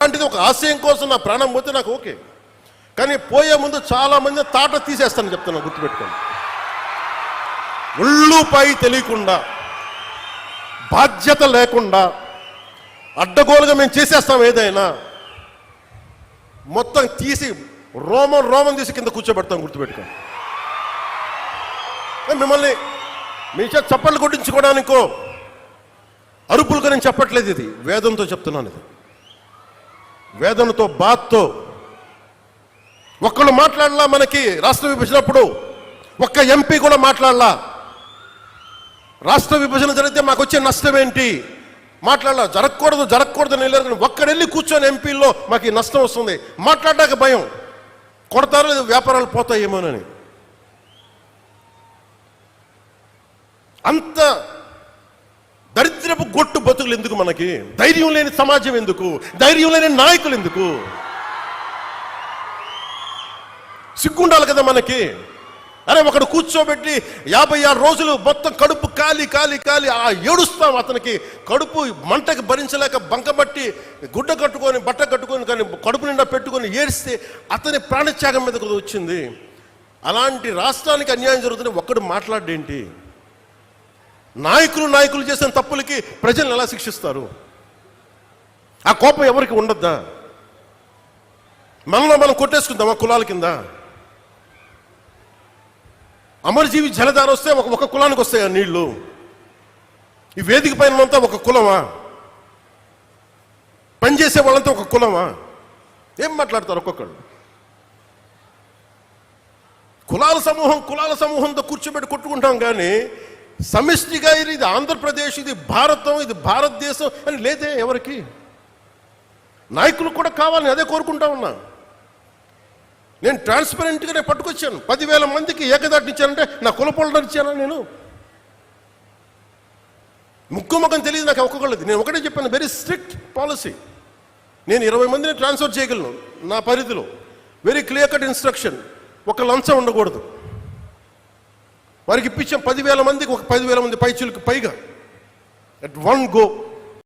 అలాంటిది ఒక ఆశయం కోసం నా ప్రాణం పోతే నాకు ఓకే, కానీ పోయే ముందు చాలా మంది తాట తీసేస్తానని చెప్తున్నాను, గుర్తుపెట్టుకోండి. ఒళ్ళుపై తెలియకుండా, బాధ్యత లేకుండా, అడ్డగోలుగా మేము చేసేస్తాం ఏదైనా, మొత్తం తీసి రోమం తీసి కింద కూర్చోబెడతాం, గుర్తుపెట్టుకోండి. మిమ్మల్ని మీ చేత చప్పట్లు కొట్టించుకోవడానికో అరుపులుగా నేను చెప్పట్లేదు, ఇది వేదంతో చెప్తున్నాను. ఇది వేదనతో, బాధతో. ఒక్కళ్ళు మాట్లాడలా, మనకి రాష్ట్ర విభజనప్పుడు ఒక్క ఎంపీ కూడా మాట్లాడలా. రాష్ట్ర విభజన జరిగితే మాకు వచ్చే నష్టం ఏంటి మాట్లాడలా. జరగకూడదు అని వెళ్ళారు, కానీ ఒక్కడెళ్ళి కూర్చొని ఎంపీల్లో మాకు ఈ నష్టం వస్తుంది మాట్లాడడానికి భయం, కొడతారో లేదు వ్యాపారాలు పోతాయేమోనని. అంత దరిద్రపు గొట్టు బతుకులు ఎందుకు మనకి? ధైర్యం లేని సమాజం ఎందుకు? ధైర్యం లేని నాయకులు ఎందుకు? సిగ్గుండాలి కదా మనకి. అరే ఒకడు కూర్చోబెట్టి 56 రోజులు మొత్తం కడుపు కాలి ఏడుస్తాం. అతనికి కడుపు మంటకి భరించలేక బంకబట్టి గుడ్డ కట్టుకొని బట్ట కట్టుకొని కానీ కడుపు నిండా పెట్టుకొని ఏడిస్తే అతని ప్రాణత్యాగం మీద వచ్చింది. అలాంటి రాష్ట్రానికి అన్యాయం జరుగుతుంది, ఒక్కడు మాట్లాడేంటి? నాయకులు చేసిన తప్పులకి ప్రజలను ఎలా శిక్షిస్తారు? ఆ కోపం ఎవరికి ఉండద్దా? మనలో మనం కొట్టేసుకుందామా కులాల కింద? అమరజీవి జలధార వస్తే ఒక కులానికి వస్తాయి ఆ నీళ్లు. ఈ వేదిక పైన అంతా ఒక కులమా? పనిచేసే వాళ్ళంతా ఒక కులమా? ఏం మాట్లాడతారు ఒక్కొక్కళ్ళు? కులాల సమూహంతో కూర్చోబెట్టి కొట్టుకుంటాం, కానీ సమిష్టిగా ఇది ఆంధ్రప్రదేశ్, ఇది భారతం, ఇది భారతదేశం అని లేదే ఎవరికి. నాయకులు కూడా కావాలని అదే కోరుకుంటా ఉన్నా. నేను ట్రాన్స్పరెంట్గానే పట్టుకొచ్చాను. 10,000 మందికి ఏకదాటిని ఇచ్చానంటే నా కులపొలను ఇచ్చానా? నేను ముక్కుముఖం తెలియదు నాకు ఒక్కొక్కళ్ళది. నేను ఒకటే చెప్పాను, వెరీ స్ట్రిక్ట్ పాలసీ. నేను 20 మందిని ట్రాన్స్ఫర్ చేయగలను నా పరిధిలో. Very clear cut instruction. ఒక లంచం ఉండకూడదు. వారికి ఇప్పించాం 10,000 మందికి, ఒక 10,000 మంది పైచులకు పైగా అట్ వన్ గో.